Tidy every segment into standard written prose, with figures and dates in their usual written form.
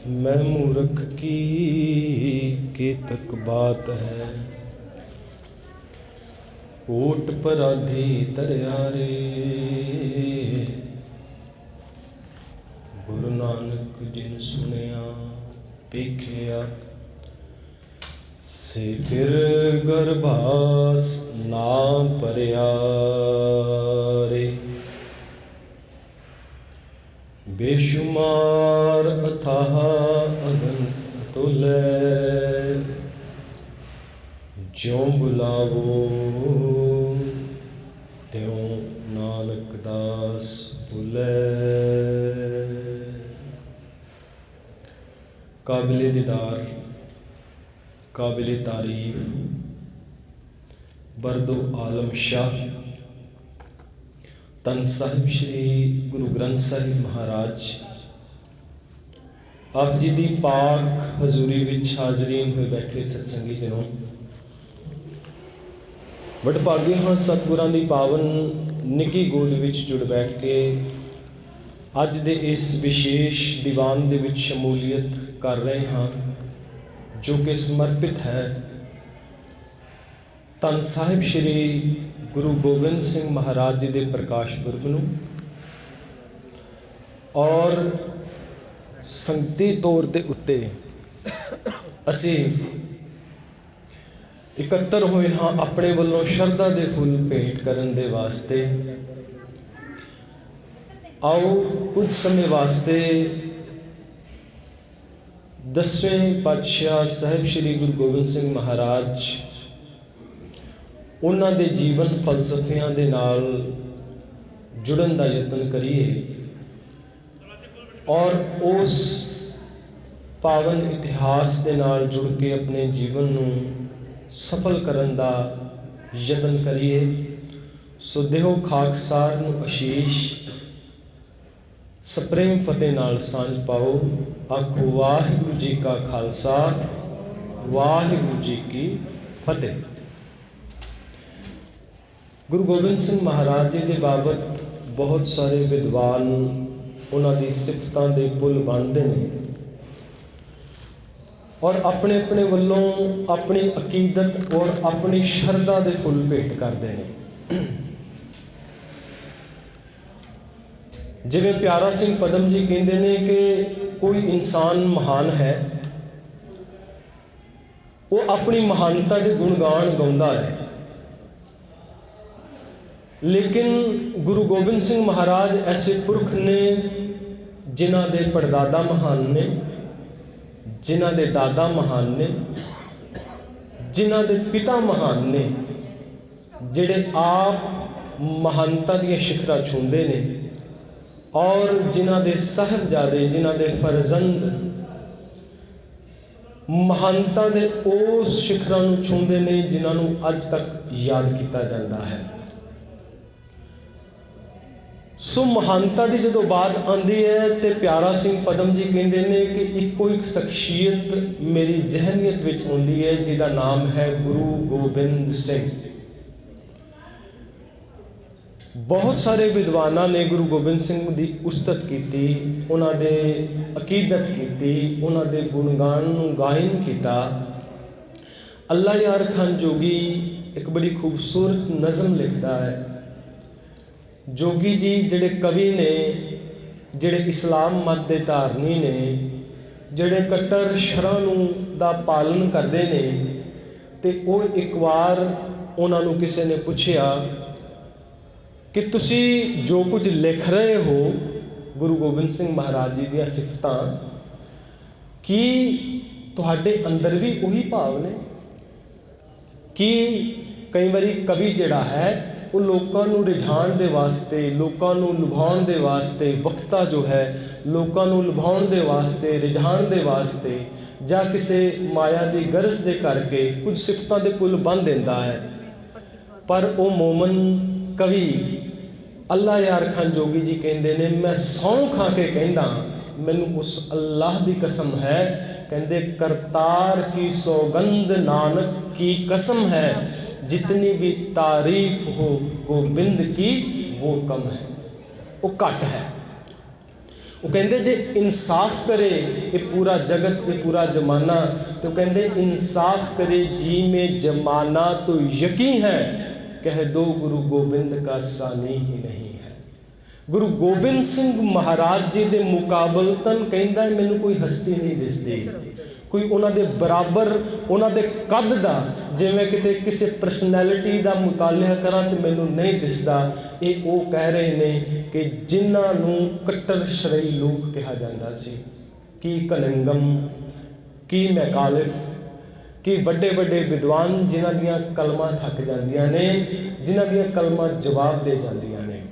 मैं मूर्ख की केतक बात है, ओट पराधी तरया रे। गुरु नानक जिन सुनिया पेखिया, से फिर गरबास ना परया रे। बेशुमार अथाह अगंत अतुलै, ज्यों बुलावो त्यों नानक दास बुलै। काबिले दीदार, काबिले तारीफ बरदो आलम शाह धन साहिब श्री गुरु ग्रंथ साहिब महाराज आप जी की पाक हजूरी विच हाजरीन हुए बैठे सत्संगी जनों, वडभागे हाँ सतगुरां दी पावन निकी गोद विच जुड़ बैठ के अज दे इस विशेष दीवान दे विच शमूलीयत कर रहे हाँ, जो कि समर्पित है धन साहिब श्री गुरु गोबिंद सिंह महाराज जी के प्रकाश पुरब नूं। और संगती तौर के उत्ते असी इकट्ठे होए हाँ अपने वालों शरधा के फुल भेंट करन दे वास्ते। आओ कुछ समय वास्ते 10वें पातशाह साहिब श्री गुरु गोबिंद सिंह महाराज उन्हां दे जीवन फलसफियां दे नाल जुड़न दा यतन करिए और उस पावन इतिहास के नाल जुड़ के अपने जीवन नूं सफल करन दा यतन करिए। सो देहो खाकसार नूं आशीष, सप्रेम फतेह नाल सांझ पाओ। आखो वाहिगुरू जी का खालसा, वाहिगुरू जी की फतेह। गुरु गोबिंद सिंह महाराज जी के बाबत बहुत सारे विद्वान उन्होंने सिफतों के पुल बनते हैं और अपने अपने वालों अपनी अकीदत और अपनी शरधा के फुल भेंट करते हैं। जिवें प्यारा सिंह पदम जी कहते हैं कि कोई इंसान महान है, वो अपनी महानता के गुणगान गाता है, लेकिन गुरु गोबिंद सिंह महाराज ऐसे पुरख ने जिन्हां दे परदादा महान ने, जिन्हां दे दादा महान ने, जिन्हां दे पिता महान ने, जिहड़े आप महानता दी शिखरां छूंदे ने और जिन्हां दे साहिबजादे, जिन्हां दे फरजंद महानता दे उस शिखरां नूं छूंदे ने जिन्हां नूं अज तक याद किया जाता है। सो महानता की जो बात आती है तो प्यारा सिंह पदम जी कहते हैं कि एको एक शख्सियत मेरी जहनीयत विच आती है जिसका नाम है गुरु गोबिंद सिंह। बहुत सारे विद्वानों ने गुरु गोबिंद सिंह की उस्तत की, उन्होंने अकीदत की, उन्होंने गुणगान गायन किया। अल्लाह यार खान जोगी एक बड़ी खूबसूरत नज़म लिखता है। जोगी जी जिहड़े कवि ने, जिहड़े इस्लाम मत के धारनी ने, जिहड़े कट्टर शरह दा पालन करते हैं, तो वो एक बार उन्होंने किसी ने पूछा कि तुसी जो कुछ लिख रहे हो गुरु गोबिंद सिंह महाराज जी दी सिफतां, कि तुहाडे अंदर भी वही भाव ने कि कई बारी कवि जिहड़ा है वो लोगों को रिझाण दे वास्ते, लोगों को लुभाउण दे वास्ते, वक्ता जो है लोगों को लुभाउण दे वास्ते, रिझाण दे वास्ते जां किसी माया की गरज दे करके कुछ सिफतां दे पुल बन देंदा है। पर वो मोमन कवि अल्लाह यार खान जोगी जी कहते हैं, मैं सौं खा के कहना मैनू उस अल्लाह की कसम है, कहते करतार की सौगंध नानक की कसम है, जितनी भी तारीफ हो गोबिंद की वो कम है, वो घट है। वो कहते जे इंसाफ करे ये पूरा जगत ये पूरा जमाना, तो कहते इंसाफ करे जी में जमाना तो यकीन है, कह दो गुरु गोबिंद का सानी ही नहीं है। गुरु गोबिंद सिंह महाराज जी के मुकाबलतन कहता मैनू कोई हस्ती नहीं दिसती, कोई उन्होंने बराबर उन्होंने कद का जिमें किते किसी परसनैलिटी का मुतालिया करा तो मैनू नहीं दिसता। ये वो कह रहे हैं कि जिन्होंने कट्टर शरई लोग कहा जाता सी, कि कलिंगम की मैकालिफ कि वड्डे वड्डे विद्वान जिन्हां दियां कलमां थक जांदियां ने, जिन्हां दियां कलमां जवाब दे जांदियां ने,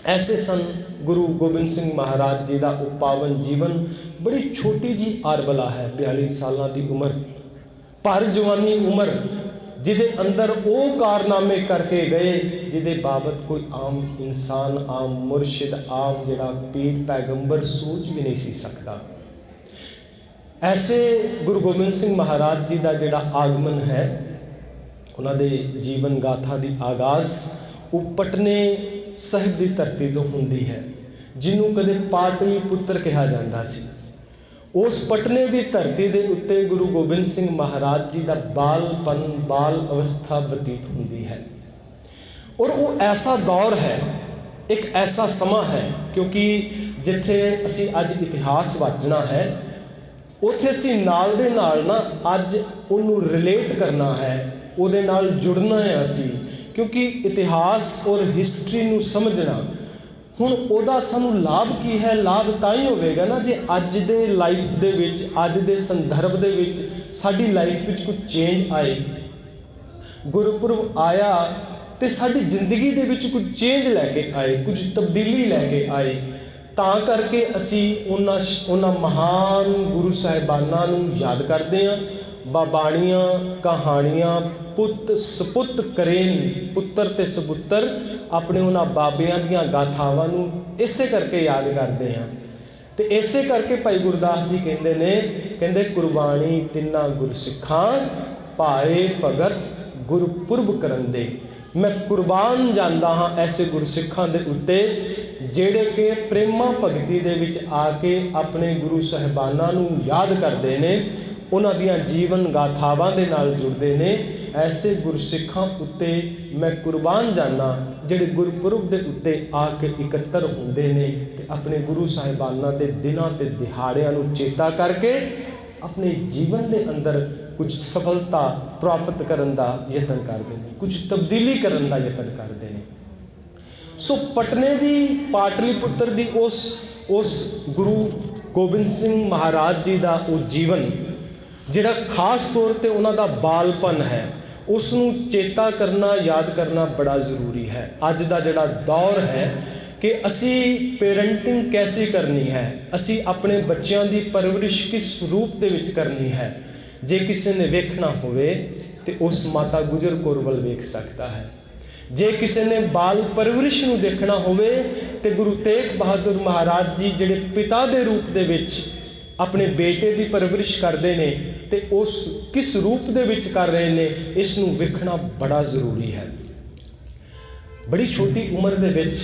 ऐसे सन गुरु गोबिंद सिंह महाराज जी का वो पावन जीवन। बड़ी छोटी जी आरबला है, 42 साल की उम्र, पर जवानी उम्र, जिदे अंदर वो कारनामे करके गए जिदे बाबत कोई आम इंसान, आम मुर्शिद, आम जिहड़ा पीर पैगंबर सोच भी नहीं सी सकता। ऐसे गुरु गोबिंद सिंह महाराज जी का जिहड़ा आगमन है, उन्होंने जीवन गाथा की आगाज़ वो पटने साहिब की धरती तो होंदी है, जिन्हों कदे पाटली पुत्र कहा जाता सी। उस पटने की धरती के उत्ते गुरु गोबिंद सिंह महाराज जी का बालपन, बाल अवस्था बतीत होंदी है। और वो ऐसा दौर है, एक ऐसा समा है, क्योंकि जिथे असी अज इतिहास वाचना है उत्थे असी नाल दे नाल ना अज उन्होंने रिलेट करना है, उहदे नाल जुड़ना है असी, क्योंकि इतिहास और हिस्टरी नूं समझना हुण उहदा सानूं लाभ की है। लाभ तां ही होवेगा ना जे अज दे लाइफ दे विच, अज दे संदर्भ दे विच साडी लाइफ विच कुछ चेंज आए। गुरपुरब आया तो साडी जिंदगी दे विच कुछ चेंज लैके आए, कुछ तब्दीली लैके आए, तां करके असी उन्हां महान गुरु साहिबानां नूं याद करदे हां। बाबाणियां कहानियां पुत सपुत करेन, पुत्र ते सपुत्र अपने उन्होंने बाबियां दियां गाथावां नूं इसे करके याद करते हैं। तो इसे करके भाई गुरदास जी कहते ने, कहते कुर्बानी तिन्ना गुरसिखां पाए भगत गुरपुरब करन दे। मैं कुर्बान जांदा हाँ ऐसे गुरसिखां दे उत्ते जेड़े के प्रेमा भगती दे विच आके अपने गुरु साहिबानां नूं याद करते हैं, उन्हां दियां जीवन गाथावां दे नाल जुड़ते हैं। ऐसे गुरसिखां उत्ते मैं कुर्बान जाना जिहड़े गुरपुरब दे उत्ते आके इकत्तर होंदे ने ते अपने गुरु साहिबानां दे दिनां ते दिहाड़ियां नूं चेता करके अपने जीवन के अंदर कुछ सफलता प्राप्त करने का यतन करते हैं, कुछ तब्दीली करने का यतन करते हैं। सो पटने की पाटलीपुत्र की उस गुरु गोबिंद सिंह महाराज जी का वो जीवन जिहड़ा खास तौर पर उन्होंने बालपन है, उसनूं चेता करना, याद करना बड़ा ज़रूरी है। अज का जिहड़ा दौर है कि असी पेरेंटिंग कैसी करनी है, असी अपने बच्चों की परवरिश किस रूप दे विच करनी है। जे किसी ने वेखना होवे तो उस माता गुजर कौर वल वेख सकता है। जे किसी ने बाल परवरिश नूं देखना होवे तो गुरु तेग बहादुर महाराज जी जिहड़े पिता के रूप दे विच अपने बेटे की परवरिश करते हैं तो उस किस रूप दे विच कर रहे हैं, इसनूं वेखना बड़ा जरूरी है। बड़ी छोटी उम्र दे विच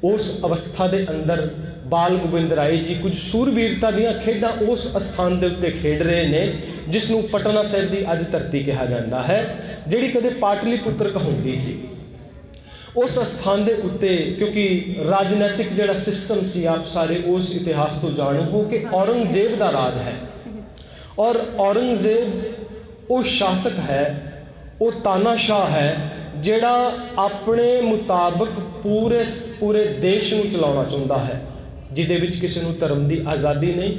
उस अवस्था के अंदर बाल गोबिंद राय जी कुछ सूरबीरता दीयां खेडां उस स्थान के उत्ते खेड रहे हैं जिसनूं पटना साहिब की अज धरती कहा जाता है, जिहड़ी कदे पाटलीपुत्र कहूंदी सी। उस स्थान के उत्ते क्योंकि राजनैतिक जिहड़ा सिस्टम सी, आप सारे उस इतिहास तो जाणो हो कि औरंगजेब का राज है, और औरंगजेब वो शासक है, वो तानाशाह है जिहड़ा अपने मुताबिक पूरे देश नूं चलाउणा चाहुंदा है, जिहदे विच किसी नूं धर्म की आज़ादी नहीं,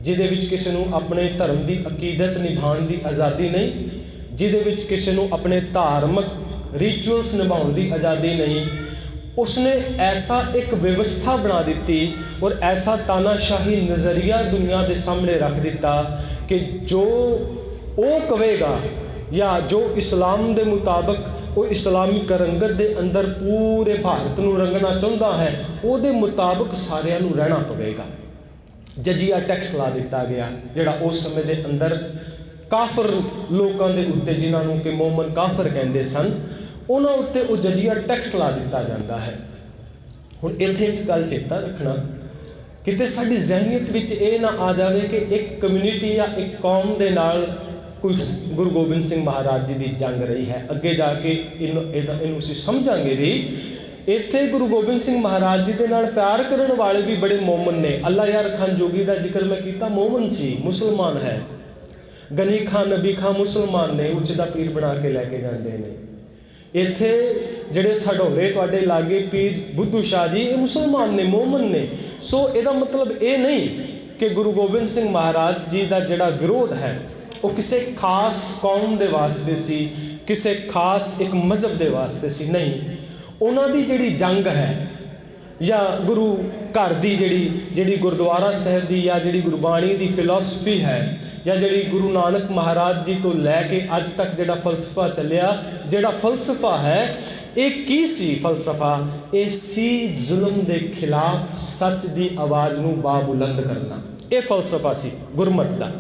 जिहदे विच किसी नूं अपने धर्म की अकीदत निभाउण की आज़ादी नहीं, जिहदे विच किसी नूं अपने धार्मिक रिचुअल्स निभाउण की आज़ादी नहीं। उसने ऐसा एक व्यवस्था बना दी और ऐसा तानाशाही नज़रिया दुनिया के सामने रख दिता कि जो वो कहेगा या जो इस्लाम के मुताबिक वो इस्लामिक रंगत के अंदर पूरे भारत को रंगना चाहता है, वो मुताबिक सारिਆਂ ਨੂੰ रहना पवेगा। जजिया टैक्स ला दिता गया जिहड़ा उस समय के अंदर काफर लोगों के उत्ते जिन्होंने कि मोमन काफर कहते सन, उन्होंने उत्ते वो जजिया टैक्स ला दिता जाता है। हुण इत्थे एक गल चेता रखना ਕਿਤੇ ਸਾਡੀ ਜ਼ਹਿਨੀਅਤ ਵਿੱਚ ਇਹ ਨਾ ਆ ਜਾਵੇ ਕਿ ਇੱਕ ਕਮਿਊਨਿਟੀ ਜਾਂ ਇੱਕ ਕੌਮ ਦੇ ਨਾਲ ਕੋਈ ਗੁਰੂ ਗੋਬਿੰਦ ਸਿੰਘ ਮਹਾਰਾਜ ਜੀ ਦੀ ਜੰਗ ਰਹੀ ਹੈ। ਅੱਗੇ ਜਾ ਕੇ ਇਹਨੂੰ ਅਸੀਂ ਸਮਝਾਂਗੇ ਵੀ ਇੱਥੇ ਗੁਰੂ ਗੋਬਿੰਦ ਸਿੰਘ ਮਹਾਰਾਜ ਜੀ ਦੇ ਨਾਲ ਪਿਆਰ ਕਰਨ ਵਾਲੇ ਵੀ ਬੜੇ ਮੋਮਨ ਨੇ। ਅੱਲਾ ਯਾਰ ਖਾਨ ਜੋਗੀ ਦਾ ਜ਼ਿਕਰ ਮੈਂ ਕੀਤਾ, ਮੋਮਨ ਸੀ, ਮੁਸਲਮਾਨ ਹੈ। ਗਨੀ ਖਾਨ ਨਬੀ ਖਾਨ ਮੁਸਲਮਾਨ ਨੇ, ਉੱਚ ਦਾ ਪੀਰ ਬਣਾ ਕੇ ਲੈ ਕੇ ਜਾਂਦੇ ਨੇ। ਇੱਥੇ ਜਿਹੜੇ ਸਢੌਰੇ ਤੁਹਾਡੇ ਲਾਗੇ ਪੀਰ ਬੁੱਧੂ ਸ਼ਾਹ ਜੀ, ਇਹ ਮੁਸਲਮਾਨ ਨੇ, ਮੋਮਨ ਨੇ। ਸੋ ਇਹਦਾ ਮਤਲਬ ਇਹ ਨਹੀਂ ਕਿ ਗੁਰੂ ਗੋਬਿੰਦ ਸਿੰਘ ਮਹਾਰਾਜ ਜੀ ਦਾ ਜਿਹੜਾ ਵਿਰੋਧ ਹੈ ਉਹ ਕਿਸੇ ਖਾਸ ਕੌਮ ਦੇ ਵਾਸਤੇ ਸੀ, ਕਿਸੇ ਖਾਸ ਇੱਕ ਮਜ਼ਹਬ ਦੇ ਵਾਸਤੇ ਸੀ, ਨਹੀਂ। ਉਹਨਾਂ ਦੀ ਜਿਹੜੀ ਜੰਗ ਹੈ ਜਾਂ ਗੁਰੂ ਘਰ ਦੀ ਜਿਹੜੀ ਗੁਰਦੁਆਰਾ ਸਾਹਿਬ ਦੀ ਜਾਂ ਜਿਹੜੀ ਗੁਰਬਾਣੀ ਦੀ ਫਿਲਾਸਫੀ ਹੈ, ਜਾਂ ਜਿਹੜੀ ਗੁਰੂ ਨਾਨਕ ਮਹਾਰਾਜ ਜੀ ਤੋਂ ਲੈ ਕੇ ਅੱਜ ਤੱਕ ਜਿਹੜਾ ਫਲਸਫਾ ਚੱਲਿਆ, ਜਿਹੜਾ ਫਲਸਫਾ ਹੈ ਇਹ ਕੀ ਸੀ? ਫਲਸਫਾ ਇਹ ਸੀ ਜ਼ੁਲਮ ਦੇ ਖਿਲਾਫ ਸੱਚ ਦੀ ਆਵਾਜ਼ ਨੂੰ ਬਾਬੁਲੰਦ ਕਰਨਾ। ਇਹ ਫਲਸਫਾ ਸੀ ਗੁਰਮਤਿ ਦਾ।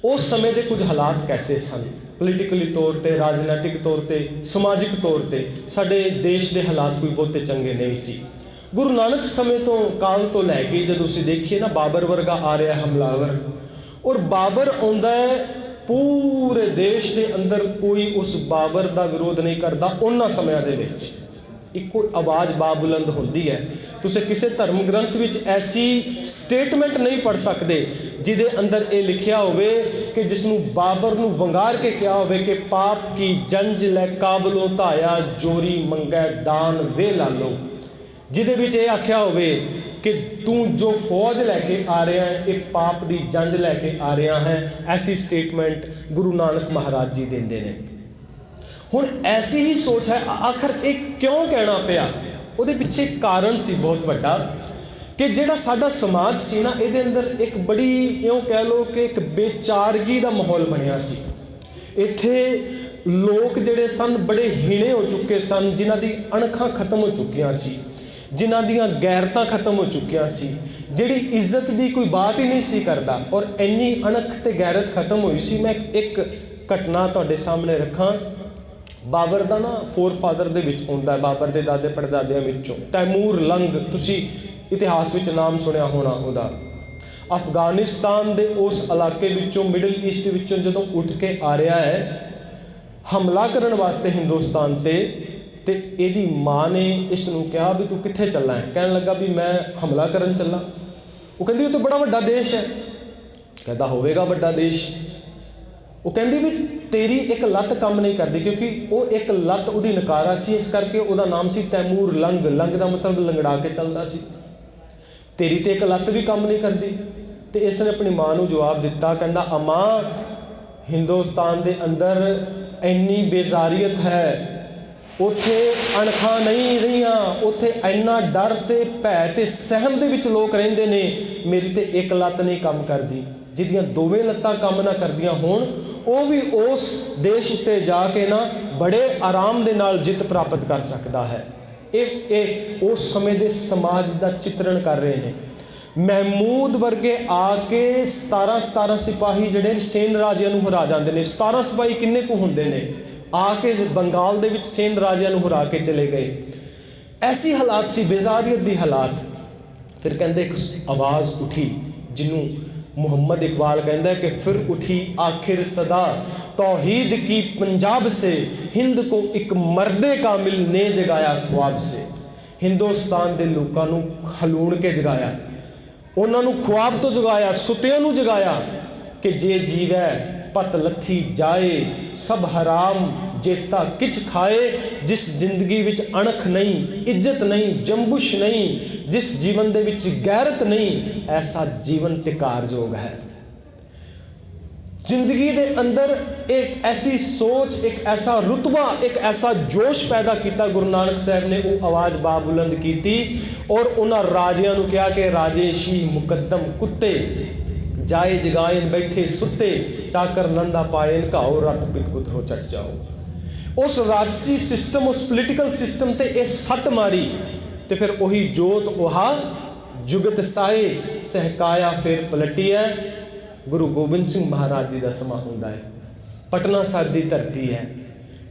ਉਸ ਸਮੇਂ ਦੇ ਕੁਝ ਹਾਲਾਤ ਕੈਸੇ ਸਨ? ਪੋਲੀਟੀਕਲੀ ਤੌਰ 'ਤੇ, ਰਾਜਨੀਤਿਕ ਤੌਰ 'ਤੇ, ਸਮਾਜਿਕ ਤੌਰ 'ਤੇ ਸਾਡੇ ਦੇਸ਼ ਦੇ ਹਾਲਾਤ ਕੋਈ ਬਹੁਤੇ ਚੰਗੇ ਨਹੀਂ ਸੀ। ਗੁਰੂ ਨਾਨਕ ਸਮੇਂ ਤੋਂ ਕਾਲ ਤੋਂ ਲੈ ਕੇ ਜਦੋਂ ਅਸੀਂ ਦੇਖੀਏ ਨਾ, ਬਾਬਰ ਵਰਗਾ ਆ ਰਿਹਾ ਹਮਲਾਵਰ, ਔਰ ਬਾਬਰ ਆਉਂਦਾ ਹੈ, ਪੂਰੇ ਦੇਸ਼ ਦੇ ਅੰਦਰ ਕੋਈ ਉਸ ਬਾਬਰ ਦਾ ਵਿਰੋਧ ਨਹੀਂ ਕਰਦਾ। ਉਹਨਾਂ ਸਮਿਆਂ ਦੇ ਵਿੱਚ ਇੱਕੋ ਆਵਾਜ਼ ਬਾਬੁਲੰਦ ਹੁੰਦੀ ਹੈ। ਤੁਸੀਂ ਕਿਸੇ ਧਰਮ ਗ੍ਰੰਥ ਵਿੱਚ ਐਸੀ ਸਟੇਟਮੈਂਟ ਨਹੀਂ ਪੜ੍ਹ ਸਕਦੇ ਜਿਹਦੇ ਅੰਦਰ ਇਹ ਲਿਖਿਆ ਹੋਵੇ ਕਿ ਜਿਸ ਨੂੰ ਬਾਬਰ ਨੂੰ ਵੰਗਾਰ ਕੇ ਕਿਹਾ ਹੋਵੇ ਕਿ ਪਾਪ ਕੀ ਜੰਜ ਲੈ ਕਾਬਲੋਂ ਧਾਇਆ, ਜੋਰੀ ਮੰਗੈ ਦਾਨ ਵੇ ਲਾਲੋ। ਜਿਹਦੇ ਵਿੱਚ ਇਹ ਆਖਿਆ ਹੋਵੇ ਕਿ ਤੂੰ ਜੋ ਫੌਜ ਲੈ ਕੇ ਆ ਰਿਹਾ ਹੈ, ਇਹ ਪਾਪ ਦੀ ਜੰਜ ਲੈ ਕੇ ਆ ਰਿਹਾ ਹੈ। ਐਸੀ ਸਟੇਟਮੈਂਟ ਗੁਰੂ ਨਾਨਕ ਮਹਾਰਾਜ ਜੀ ਦਿੰਦੇ ਨੇ। ਹੁਣ ਐਸੀ ਹੀ ਸੋਚ ਹੈ। ਆਖਰ ਇਹ ਕਿਉਂ ਕਹਿਣਾ ਪਿਆ? ਉਹਦੇ ਪਿੱਛੇ ਕਾਰਨ ਸੀ ਬਹੁਤ ਵੱਡਾ ਕਿ ਜਿਹੜਾ ਸਾਡਾ ਸਮਾਜ ਸੀ ਨਾ, ਇਹਦੇ ਅੰਦਰ ਇੱਕ ਬੜੀ ਇਉਂ ਕਹਿ ਲਓ ਕਿ ਇੱਕ ਬੇਚਾਰਗੀ ਦਾ ਮਾਹੌਲ ਬਣਿਆ ਸੀ। ਇੱਥੇ ਲੋਕ ਜਿਹੜੇ ਸਨ ਬੜੇ ਹੀਣੇ ਹੋ ਚੁੱਕੇ ਸਨ, ਜਿਨ੍ਹਾਂ ਦੀ ਅਣਖਾਂ ਖਤਮ ਹੋ ਚੁੱਕੀਆਂ ਸੀ, ਜਿਨ੍ਹਾਂ ਦੀਆਂ ਗੈਰਤਾਂ ਖਤਮ ਹੋ ਚੁੱਕੀਆਂ ਸੀ, ਜਿਹੜੀ ਇੱਜ਼ਤ ਦੀ ਕੋਈ ਬਾਤ ਹੀ ਨਹੀਂ ਸੀ ਕਰਦਾ। ਔਰ ਇੰਨੀ ਅਣਖ ਤੇ ਗੈਰਤ ਖਤਮ ਹੋਈ ਸੀ। ਮੈਂ ਇੱਕ ਘਟਨਾ ਤੁਹਾਡੇ ਸਾਹਮਣੇ ਰੱਖਾਂ। ਬਾਬਰ ਦਾ ਨਾ ਫੋਰਫਾਦਰ ਦੇ ਵਿੱਚ ਆਉਂਦਾ, ਬਾਬਰ ਦੇ ਦਾਦੇ ਪੜਦਾਦਿਆਂ ਵਿੱਚੋਂ ਤੈਮੂਰ ਲੰਗ, ਤੁਸੀਂ ਇਤਿਹਾਸ ਵਿੱਚ ਨਾਮ ਸੁਣਿਆ ਹੋਣਾ ਉਹਦਾ। ਅਫਗਾਨਿਸਤਾਨ ਦੇ ਉਸ ਇਲਾਕੇ ਵਿੱਚੋਂ, ਮਿਡਲ ਈਸਟ ਵਿੱਚੋਂ ਜਦੋਂ ਉੱਠ ਕੇ ਆ ਰਿਹਾ ਹੈ ਹਮਲਾ ਕਰਨ ਵਾਸਤੇ ਹਿੰਦੁਸਤਾਨ ਤੇ ਇਹਦੀ ਮਾਂ ਨੇ ਇਸ ਨੂੰ ਕਿਹਾ ਵੀ ਤੂੰ ਕਿੱਥੇ ਚੱਲਾ ਹੈ? ਕਹਿਣ ਲੱਗਾ ਵੀ ਮੈਂ ਹਮਲਾ ਕਰਨ ਚੱਲਾਂ। ਉਹ ਕਹਿੰਦੀ ਉਹ ਤਾਂ ਬੜਾ ਵੱਡਾ ਦੇਸ਼ ਹੈ। ਕਹਿੰਦਾ ਹੋਵੇਗਾ ਵੱਡਾ ਦੇਸ਼। ਉਹ ਕਹਿੰਦੀ ਵੀ ਤੇਰੀ ਇੱਕ ਲੱਤ ਕੰਮ ਨਹੀਂ ਕਰਦੀ, ਕਿਉਂਕਿ ਉਹ ਇੱਕ ਲੱਤ ਉਹਦੀ ਨਕਾਰਾ ਸੀ, ਇਸ ਕਰਕੇ ਉਹਦਾ ਨਾਮ ਸੀ ਤੈਮੂਰ ਲੰਗ। ਲੰਗ ਦਾ ਮਤਲਬ ਲੰਗੜਾ ਕੇ ਚੱਲਦਾ ਸੀ। ਤੇਰੀ ਤੇ ਇੱਕ ਲੱਤ ਵੀ ਕੰਮ ਨਹੀਂ ਕਰਦੀ। ਤੇ ਇਸ ਨੇ ਆਪਣੀ ਮਾਂ ਨੂੰ ਜਵਾਬ ਦਿੱਤਾ, ਕਹਿੰਦਾ ਅਮਾਂ, ਹਿੰਦੁਸਤਾਨ ਦੇ ਅੰਦਰ ਇੰਨੀ ਬੇਜ਼ਾਰੀਅਤ ਹੈ, ਉੱਥੇ ਅਣਖਾਂ ਨਹੀਂ ਰਹੀਆਂ, ਉੱਥੇ ਇੰਨਾ ਡਰ ਤੇ ਭੈ ਤੇ ਸਹਿਮ ਦੇ ਵਿੱਚ ਲੋਕ ਰਹਿੰਦੇ ਨੇ। ਮੇਰੀ ਤੇ ਇੱਕ ਲੱਤ ਨਹੀਂ ਕੰਮ ਕਰਦੀ। ਜਿਹਦੀਆਂ ਦੋਵੇਂ ਲੱਤਾਂ ਕੰਮ ਨਾ ਕਰਦੀਆਂ ਹੋਣ, ਉਹ ਵੀ ਉਸ ਦੇਸ਼ ਉੱਤੇ ਜਾ ਕੇ ਨਾ ਬੜੇ ਆਰਾਮ ਦੇ ਨਾਲ ਜਿੱਤ ਪ੍ਰਾਪਤ ਕਰ ਸਕਦਾ ਹੈ। ਇਹ ਉਸ ਸਮੇਂ ਦੇ ਸਮਾਜ ਦਾ ਚਿੱਤਰਣ ਕਰ ਰਹੇ ਨੇ। ਮਹਿਮੂਦ ਵਰਗੇ ਆ ਕੇ 17 ਸਿਪਾਹੀ ਜਿਹੜੇ ਸੇਨ ਰਾਜਿਆਂ ਨੂੰ ਹਰਾ ਜਾਂਦੇ ਨੇ। 17 ਸਿਪਾਹੀ ਕਿੰਨੇ ਕੁ ਹੁੰਦੇ ਨੇ? ਆ ਕੇ ਬੰਗਾਲ ਦੇ ਵਿੱਚ ਸੇਨ ਰਾਜਿਆਂ ਨੂੰ ਹਰਾ ਕੇ ਚਲੇ ਗਏ। ਐਸੀ ਹਾਲਾਤ ਸੀ, ਬੇਜ਼ਾਰੀਅਤ ਦੀ ਹਾਲਾਤ। ਫਿਰ ਕਹਿੰਦੇ ਇੱਕ ਆਵਾਜ਼ ਉੱਠੀ ਜਿਹਨੂੰ ਮੁਹੰਮਦ ਇਕਬਾਲ ਕਹਿੰਦਾ ਕਿ ਫਿਰ ਉੱਠੀ आखिर सदा तौहीद की पंजाब से हिंद को एक मर्दे कामिल ने जगाया ख्वाब से। हिंदुस्तान के लोगों को हलूण के जगाया, उन्होंने ख्वाब तो जगाया, सुतिया नूं जगाया कि जे जीवै पत लथी जाए, सब हराम जेता किच खाए। जिस जिंदगी विच अणख नहीं, इज्जत नहीं, जंबुश नहीं, जिस जीवन दे विच गैरत नहीं, ऐसा जीवन तिकारयोग है। जिंदगी दे अंदर एक ऐसी सोच, एक ऐसा रुतबा, एक ऐसा जोश पैदा किया गुरु नानक साहब ने। वो आवाज़ बाबुलंद की और उन्होंने राजियां नूं कहा कि राजेशी मुकद्दम कुत्ते जाए जगाएन बैठे सुते, चाकर नंदा पाएन घाओ रब बिल्कुल हो चढ़ जाओ। उस राजसी सिस्टम, उस पोलिटिकल सिस्टम ते ये सट मारी तो फिर वही जोत उहा जुगत साए सहकाया फिर पलटी है। गुरु गोबिंद सिंह महाराज जी का समा होंदा है। पटना साहिब की धरती है,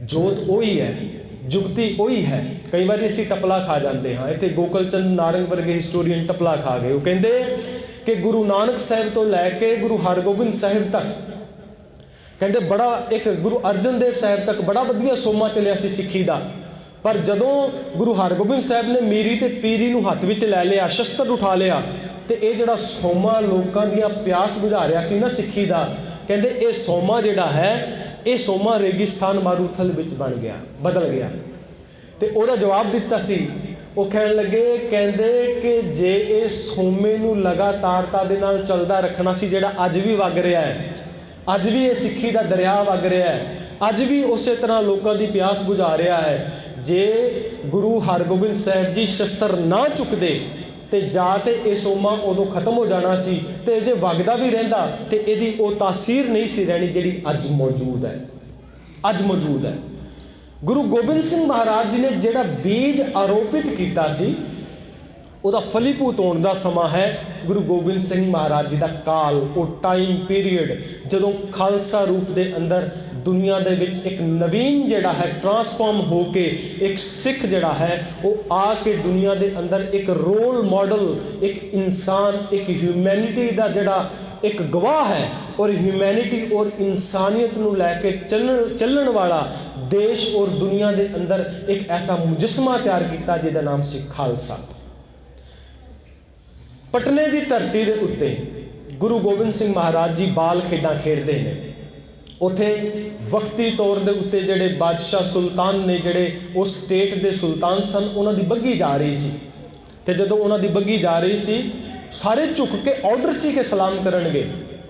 जोत वही है। जुगती वही है। कई बार असीं टपला खा जाते हाँ। इत्थे गोकुल चंद नारंग वर्गे हिस्टोरीयन टपला खा गए। वो कहते कि गुरु नानक साहिब तो लैके गुरु हरगोबिंद साहिब तक, कहते बड़ा एक गुरु अर्जन देव साहिब तक बड़ा वधिया सोमा चलिया सी सिੱਖੀ ਦਾ। पर जदों गुरु हरगोबिंद साहिब ने मीरी ते पीरी नूं हत्थ विच लै लिया, शस्त्र उठा लिया, तो ये जिहड़ा सोमा लोकां दियां प्यास बुझा रहा सी ना सिੱਖੀ ਦਾ, कहते ये सोमा जिहड़ा है ये सोमा रेगिस्तान मारूथल विच बन गया, बदल गया। तो उहदा जवाब दिता सी, वो कहण लगे, कहते कि जे ये सोमे नूं लगातारता दे नाल चलदा रखना सी, जिहड़ा अज भी वग रहा है, अज भी ये सिੱਖੀ ਦਾ दरिया वग रहा है, अज भी उस तरह लोगों की प्यास बुझा रहा है। जे गुरु हरगोबिंद साहिब जी शस्त्र ना चुकते तो जाते ये सोमा उदों खत्म हो जाना सी, ते जे वगदा भी रहिंदा तो इहदी वो तासीर नहीं सी रहनी जिहड़ी अज मौजूद है, अज मौजूद है। गुरु गोबिंद सिंह महाराज जी ने जिहड़ा बीज आरोपित किया सी, उहदा फलीभूत होने का समा है गुरु गोबिंद सिंह महाराज जी का काल, वो टाइम पीरीयड जदों खालसा रूप के अंदर दुनिया दे विच एक नवीन जिहड़ा है ट्रांसफॉर्म होके एक सिख जिहड़ा है वो आके दुनिया दे अंदर एक रोल मॉडल, एक इंसान, एक ह्यूमैनिटी का जिहड़ा एक गवाह है, और ह्यूमैनिटी और इंसानियत नूं लैके चलण वाला देश और दुनिया के अंदर एक ऐसा मुजस्मा तैयार किया जिहदा नाम सी खालसा। पटने की धरती के उत्ते गुरु गोबिंद सिंह महाराज जी बाल खेडां खेडते हैं। उत्थे वक्ती तौर के उत्ते जिहड़े बादशाह सुल्तान ने, जिहड़े उस स्टेट के सुल्तान सन, उन्हां दी बग्गी जा रही सी, ते जदों उन्हां दी बग्गी जा रही सी, सारे झुक के ऑर्डर सी कि सलाम करनगे।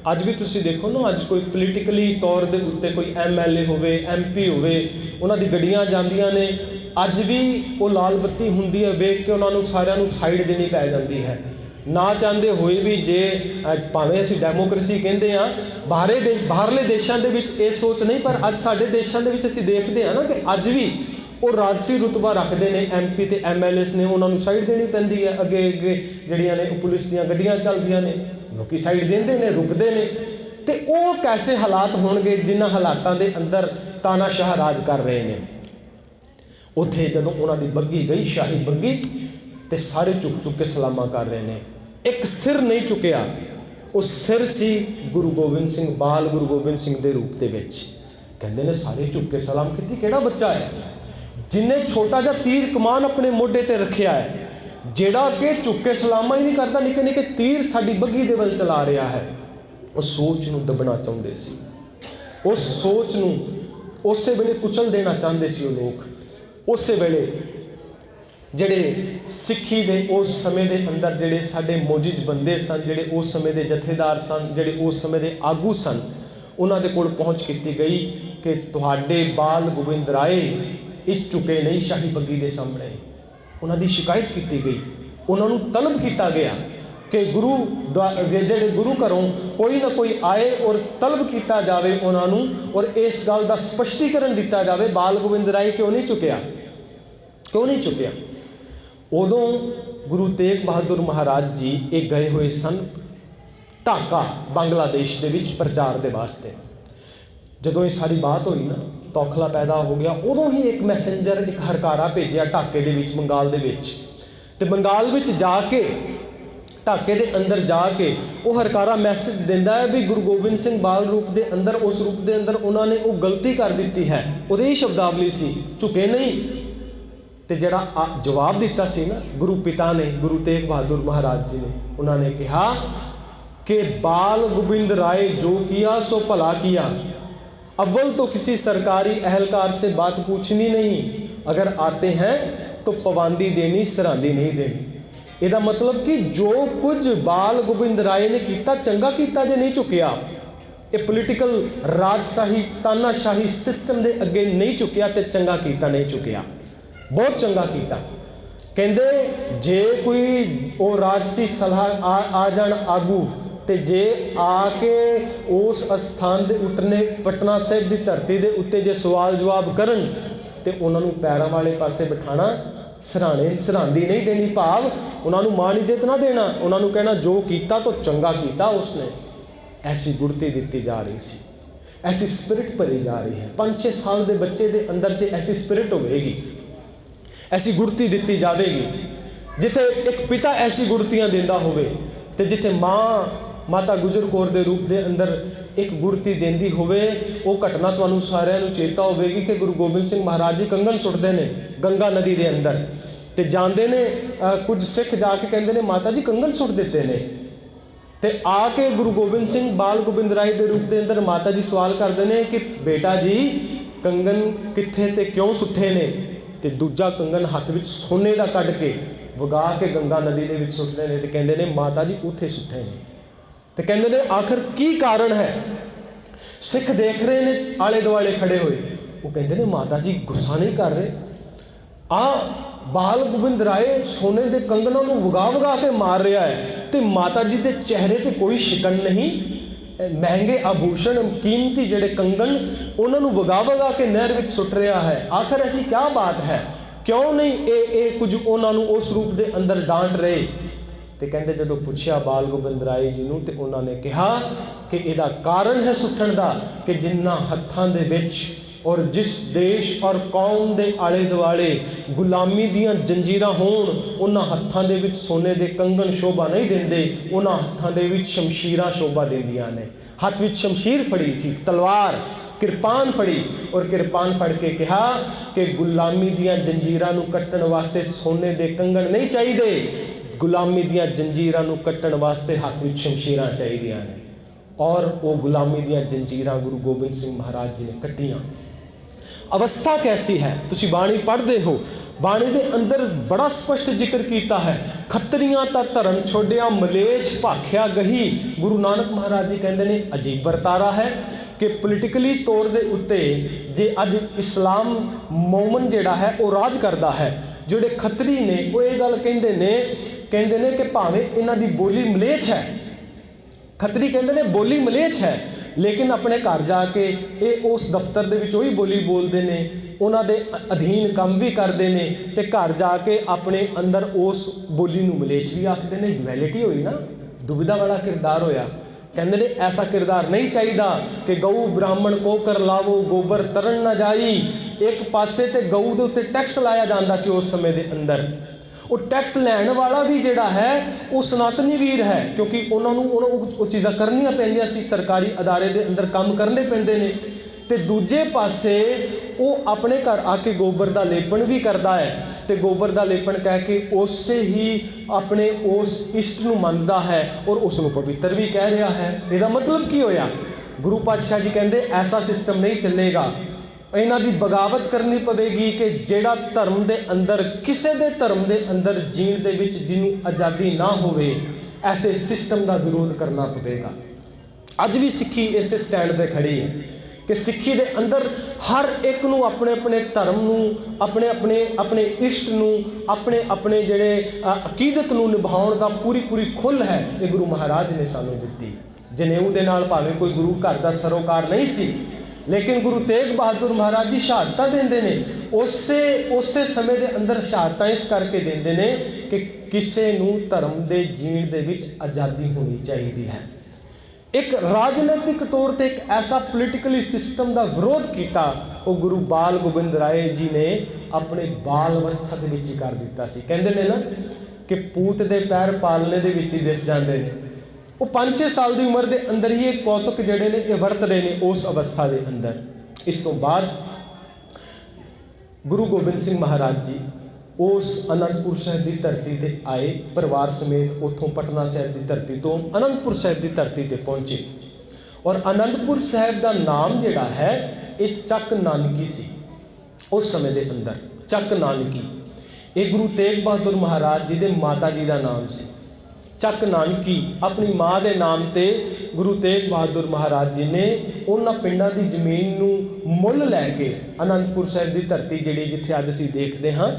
अज भी तुसीं देखो ना, अज कोई पोलीटिकली तौर के उत्ते कोई MLA होवे, MP होवे, उन्हां दी गड्डियां जांदियां ने, अज भी वो लाल बत्ती हुंदी है, वेख के उन्हां नूं सारिआं नूं साइड देनी पै जांदी है। ना चाहते हुए भी, जे भावें असीं डेमोक्रेसी कहते हैं, बाहरले देशों के ये सोच नहीं, पर अज साडे देशों के असीं देखते हैं ना कि अज भी वो राजसी रुतबा रखते हैं। MP ते MLAs ने, उन्होंने साइड देनी पैंदी है। अगे अगे जिहड़ियां ने पुलिस दीयां गड्डियां चलदियां ने, लोग साइड देंदे ने, रुकते हैं। तो वो कैसे हालात होणगे जिन्हां हालातां दे अंदर तानाशाह राज कर रहे हैं। उत्थे जदों उन्हां दी बग्गी गई, शाही बग्गी, तो सारे चुक चुक के सलामा कर रहे हैं। एक सिर नहीं चुकिया, उस सिर सी गुरु गोबिंद सिंह, बाल गुरु गोबिंद सिंह के रूप के विच। कहते ने सारे चुक के सलाम की। किहड़ा बच्चा है जिन्हें छोटा जा तीर कमान अपने मोढे ते रखिया है, जिहड़ा कि चुक के सलामा ही नहीं करता, निके निके तीर साडी बग्गी दे वल चला रहा है। उस सोच नूं दबना चाहुंदे सी, उस सोच नूं उस वेले कुचल देना चाहते सी वो लोग। उस वेले जिहड़े सिੱਖੀ दे उस समय के अंदर जिहड़े साडे मोजिज बंदे सन, जिहड़े उस समय के जथेदार सन, जिहड़े उस समय के आगू सन, उन्हां दे कोल पहुँच की गई कि तुहाडे बाल गोबिंद राय इस चुके नहीं शाही बग्गी के सामने। उन्हां दी शिकायत की गई, उन्होंने तलब किया गया कि गुरु जिहड़े गुरु घरों कोई ना कोई आए और तलब किया जाए उन्होंने, और इस गल का स्पष्टीकरण दिता जाए बाल गोबिंद राय क्यों नहीं चुकिया, क्यों नहीं चुकिया। उदों गुरु तेग बहादुर महाराज जी ये गए हुए सन ढाका, बांग्लादेश के विच प्रचार के वास्ते। जदों ये सारी बात हुई ना, तौखला पैदा हो गया, उदों ही एक मैसेंजर, एक हरकारा भेजिया ढाके दे विच, बंगाल दे विच। ते बंगाल विच जाके, ढाके के अंदर जाके वो हरकारा मैसेज दिंदा है भी गुरु गोबिंद सिंह बाल रूप के अंदर, उस रूप के अंदर उन्होंने वो गलती कर दी है। उहदी ही शब्दावली सी, झुके नहीं। तो जिहड़ा जवाब दिता सी ना गुरु पिता ने, गुरु तेग बहादुर महाराज जी ने, उन्होंने कहा कि बाल गोबिंद राय जो किया सो भला किया। अव्वल तो किसी सरकारी अहलकार से बात पूछनी नहीं, अगर आते हैं तो पाबंदी देनी, सरांदी नहीं देनी। इसका मतलब कि जो कुछ बाल गोबिंद राय ने किया चंगा किया, जे नहीं चुकिया, ये पोलीटिकल राजशाही तानाशाही सिस्टम के अगे नहीं चुकिया, तो चंगा किया नहीं चुकिया, बहुत चंगा किया। कहते जे कोई वो राजसी सलाह आ जान आगू, तो जे आके उस स्थान के उठने पटना साहिब की धरती के उत्ते जे सवाल जवाब करन, तो उन्होंने पैरों वाले पासे बिठाना, सराहने सरांदी नहीं देनी, भाव उन्होंने मान इज्जत ना देना, उन्होंने कहना जो किया तो चंगा किया उसने। ऐसी गुड़ती दी जा रही सी। ऐसी स्पिरिट भरी जा रही है। 5-6 साल के बच्चे के अंदर जो ऐसी स्पिरिट होगी, ऐसी गुरती दी जाएगी, जिथे एक पिता ऐसी गुरतियाँ देंदा होवे ते जिथे माता गुजर कौर के रूप के अंदर एक गुरती देंदी होवे। वो घटना तुहानू सारिਆਂ ਨੂੰ चेता होगी कि गुरु गोबिंद सिंह महाराज जी कंगन सुटते हैं गंगा नदी के अंदर, तो जाते ने कुछ सिख जाके कहते हैं माता जी कंगन सुट देते हैं, तो आके गुरु गोबिंद सिंह बाल गोबिंद राय के रूप के अंदर माता जी सवाल करते हैं कि बेटा जी कंगन कित्थे ते क्यों सुट्ठे ने, तो दूजा कंगन हथ में सोने का कढ़ के वगा के गंगा नदी के सुटते हैं, तो कहते हैं माता जी उत्थे सुट्ठे हैं। तो कहते हैं आखिर की कारण है। सिख देख रहे हैं आले दुआले खड़े हुए, वो कहते हैं माता जी गुस्सा नहीं कर रहे, बाल गोबिंद राय सोने के कंगनों को वगा वगा के मार रहा है, तो माता जी के चेहरे पर कोई शिकन नहीं, महंगे आभूषण कीमती जेडे कंगन उन्होंने वगा वगा के नहर में सुट रहा है। आखिर ऐसी क्या बात है, क्यों नहीं ये कुछ उन्होंने उस रूप के अंदर डांट रहे। तो कहते जो पूछा बाल गोबिंद राय जी को, तो उन्होंने कहा कि यदा कारण है सुट्ठण का कि जिन्ना हत्थां दे विच और जिस देश और कौम के आले दुआले गुलामी दियां जंजीरां होण, उन्हां हत्थां दे विच सोने के कंगन शोभा नहीं देंदे, उन्हां हत्थां दे विच शमशीरां शोभा देंदियां ने। हथ विच शमशीर फड़ी सी, तलवार किरपान फड़ी, और किरपान फड़ के कहा कि गुलामी दियां जंजीरां नूं कट्टण वास्ते सोने के कंगन नहीं चाहिए, गुलामी दियां जंजीरां नूं कट्टण वास्ते हाथ विच शमशीरां चाहिदियां ने। और वो गुलामी दियां जंजीरां गुरु गोबिंद सिंह महाराज जी ने कट्टियां। अवस्था कैसी है, तुसी बाणी पढ़ते हो, बाणी के अंदर बड़ा स्पष्ट जिक्र किया है, खत्तरियां ता धर्म छोड़िया मलेच भाख्या गही। गुरु नानक महाराज जी कहते हैं अजीब वरतारा है कि पोलिटिकली तौर के उत्ते जे अज इस्लाम मोमन जिहड़ा है वो राज करता है, जोड़े खत्तरी ने वो ये गल कहते हैं कि भावें इन्हां दी बोली मलेच है, खत्तरी कहते हैं बोली मलेच है, लेकिन अपने घर जाके ये उस दफ्तर दे विच वही बोली बोलते हैं, उन्हां दे अधीन काम भी करते हैं, तो घर जाके अपने अंदर उस बोली नूं मलेच भी आखते हैं। डुअलिटी हुई ना, दुविधा वाला किरदार होया। कहते ने ऐसा किरदार नहीं चाहिए कि गऊ ब्राह्मण को कर लावो गोबर तरन न जाई। एक पासे ते गऊ दे उत्ते टैक्स लाया जाता सी उस समय के अंदर, वो टैक्स लैण वाला भी जिहड़ा है वो सनातनी वीर है, क्योंकि उन्होंने चीज़ां करनियां पैंदियां सी, सरकारी अदारे के अंदर काम करने पैंदे ने। ते दूजे पासे वो अपने घर आके गोबर का लेपन भी करता है, तो गोबर का लेपन कह के उससे ही अपने उस इष्ट नूं मनदा है और उसनूं पवित्र भी कह रहा है। इसका मतलब की होया, गुरु पातशाह जी कहते ऐसा सिस्टम नहीं चलेगा, इन्हां दी बगावत करनी पवेगी कि जिहड़ा धर्म के अंदर किसी के धर्म के अंदर जीण दे विच जिन्हों आज़ादी ना होवे, ऐसे सिस्टम का विरोध करना पवेगा। अज भी सिक्खी इस स्टैंड पर खड़ी है कि सिक्खी के अंदर हर एक नूं अपने अपने धर्म नूं, अपने अपने अपने इष्ट नूं, अपने अपने जिहड़े अकीदत नूं निभाउण दा पूरी पूरी खुल है। ये गुरु महाराज ने सानूं दित्ती। जनेऊ दे नाल भावें कोई गुरु घर का सरोकार नहीं सी, लेकिन गुरु तेग बहादुर महाराज जी शहादतां देंदे ने, उसे समय के अंदर शहादतां इस करके देंदे ने कि किसी नूं धर्म के जीण दे विच आज़ादी होनी चाहिए है। एक राजनीतिक तौर पर एक ऐसा पोलिटिकली सिस्टम का विरोध किया वो गुरु बाल गोबिंद राय जी ने अपने बाल अवस्था के विच कर दिता सी। कहते हैं ना कि पूत के पैर पालने के विच ही दिस जाते हैं। वो 5-6 साल की उम्र के अंदर ही एक कौतुक जोड़े ने ये वरत रहे हैं उस अवस्था के अंदर। इस तो बाद गुरु गोबिंद सिंह महाराज जी उस आनंदपुर साहिब की धरती पर आए, परिवार समेत उतों पटना साहिब की धरती तो आनंदपुर साहिब की धरती पर पहुँचे। और आनंदपुर साहिब का नाम जिहड़ा है ये चक नानकी सी। उस समय के अंदर चक नानकी ये गुरु तेग बहादुर महाराज जी के माता जी का नाम सी। चक नानकी अपनी माँ के नाम से गुरु तेग बहादुर महाराज जी ने उन्होंने पिंडों की जमीन नूं मुल लैके आनंदपुर साहिब की धरती जी जिथे अज असीं देखते हाँ,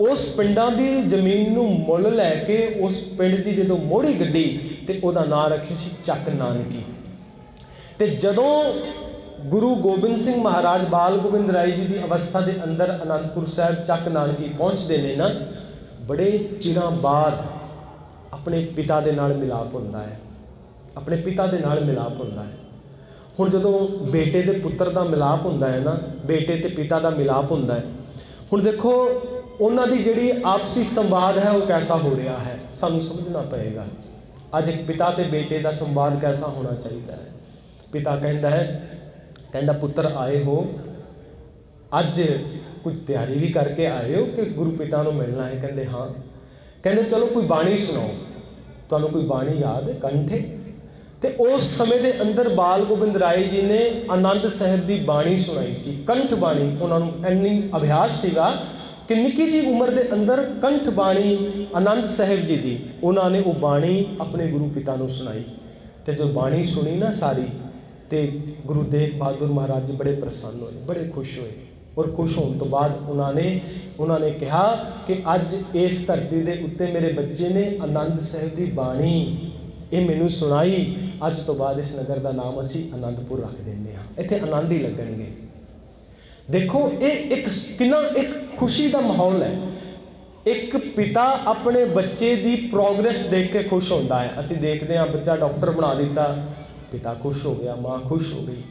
उस पिंडों की जमीन नूं मुल लैके उस पिंड की जो मोड़ी गड्डी तो वह नाम रखे सी चक नानकी। तो जदों गुरु गोबिंद सिंह महाराज बाल गोबिंद राय जी की अवस्था के अंदर आनंदपुर साहिब चक नानकी पहुँचते हैं ना, बड़े चिरां बाद अपने पिता के नाल मिलाप होंदा है, अपने पिता के नाल मिलाप होंदा है। ਹੁਣ ਜਦੋਂ ਬੇਟੇ ਦੇ ਪੁੱਤਰ ਦਾ ਮਿਲਾਪ ਹੁੰਦਾ ਹੈ ਨਾ, ਬੇਟੇ ਤੇ ਪਿਤਾ ਦਾ ਮਿਲਾਪ ਹੁੰਦਾ ਹੈ, ਹੁਣ ਦੇਖੋ ਉਹਨਾਂ ਦੀ ਜਿਹੜੀ ਆਪਸੀ ਸੰਵਾਦ ਹੈ ਉਹ ਕੈਸਾ ਹੋ ਰਿਹਾ ਹੈ, ਸਾਨੂੰ ਸਮਝਣਾ ਪਏਗਾ। ਅੱਜ ਇੱਕ ਪਿਤਾ ਤੇ ਬੇਟੇ ਦਾ ਸੰਵਾਦ ਕੈਸਾ ਹੋਣਾ ਚਾਹੀਦਾ ਹੈ। ਪਿਤਾ ਕਹਿੰਦਾ ਪੁੱਤਰ ਆਏ ਹੋ, ਅੱਜ ਕੁਝ ਤਿਆਰੀ ਵੀ ਕਰਕੇ ਆਏ ਹੋ ਕਿ ਗੁਰੂ ਪਿਤਾ ਨੂੰ ਮਿਲਣਾ ਹੈ? ਕਹਿੰਦੇ ਹਾਂ। ਕਹਿੰਦੇ ਚਲੋ ਕੋਈ ਬਾਣੀ ਸੁਣਾਓ, ਤੁਹਾਨੂੰ ਕੋਈ ਬਾਣੀ ਯਾਦ ਹੈ ਕੰਠ ਹੈ? ਤੇ ਉਸ ਸਮੇਂ ਦੇ ਅੰਦਰ ਬਾਲ ਗੋਬਿੰਦ ਰਾਏ ਜੀ ਨੇ ਆਨੰਦ ਸਾਹਿਬ ਦੀ ਬਾਣੀ ਸੁਣਾਈ ਸੀ, ਕੰਠ ਬਾਣੀ। ਉਹਨਾਂ ਨੂੰ ਇੰਨੀ ਅਭਿਆਸ ਸੀਗਾ ਕਿ ਨਿੱਕੀ ਜਿਹੀ ਉਮਰ ਦੇ ਅੰਦਰ ਕੰਠ ਬਾਣੀ ਆਨੰਦ ਸਾਹਿਬ ਜੀ ਦੀ ਉਹਨਾਂ ਨੇ ਉਹ ਬਾਣੀ ਆਪਣੇ ਗੁਰੂ ਪਿਤਾ ਨੂੰ ਸੁਣਾਈ। ਤੇ ਜੋ ਬਾਣੀ ਸੁਣੀ ਨਾ ਸਾਰੀ, ਤੇ ਗੁਰੂ ਤੇਗ ਬਹਾਦਰ ਮਹਾਰਾਜ ਜੀ ਬੜੇ ਪ੍ਰਸੰਨ ਹੋਏ, ਬੜੇ ਖੁਸ਼ ਹੋਏ। ਔਰ ਖੁਸ਼ ਹੋਣ ਤੋਂ ਬਾਅਦ ਉਹਨਾਂ ਨੇ ਕਿਹਾ ਕਿ ਅੱਜ ਇਸ ਧਰਤੀ ਦੇ ਉੱਤੇ ਮੇਰੇ ਬੱਚੇ ਨੇ ਆਨੰਦ ਸਾਹਿਬ ਦੀ ਬਾਣੀ ਇਹ ਮੈਨੂੰ ਸੁਣਾਈ, ਅੱਜ ਤੋਂ ਬਾਅਦ ਇਸ ਨਗਰ ਦਾ ਨਾਮ ਅਸੀਂ ਆਨੰਦਪੁਰ ਰੱਖ ਦਿੰਦੇ ਹਾਂ, ਇੱਥੇ ਆਨੰਦ ਹੀ ਲੱਗਣਗੇ। ਦੇਖੋ ਇਹ ਕਿੰਨਾ ਇੱਕ ਖੁਸ਼ੀ ਦਾ ਮਾਹੌਲ ਹੈ। ਇੱਕ ਪਿਤਾ ਆਪਣੇ ਬੱਚੇ ਦੀ ਪ੍ਰੋਗਰੈਸ ਦੇਖ ਕੇ ਖੁਸ਼ ਹੁੰਦਾ ਹੈ। ਅਸੀਂ ਦੇਖਦੇ ਹਾਂ ਬੱਚਾ ਡਾਕਟਰ ਬਣਾ ਦਿੱਤਾ, ਪਿਤਾ ਖੁਸ਼ ਹੋ ਗਿਆ, ਮਾਂ ਖੁਸ਼ ਹੋ ਗਈ।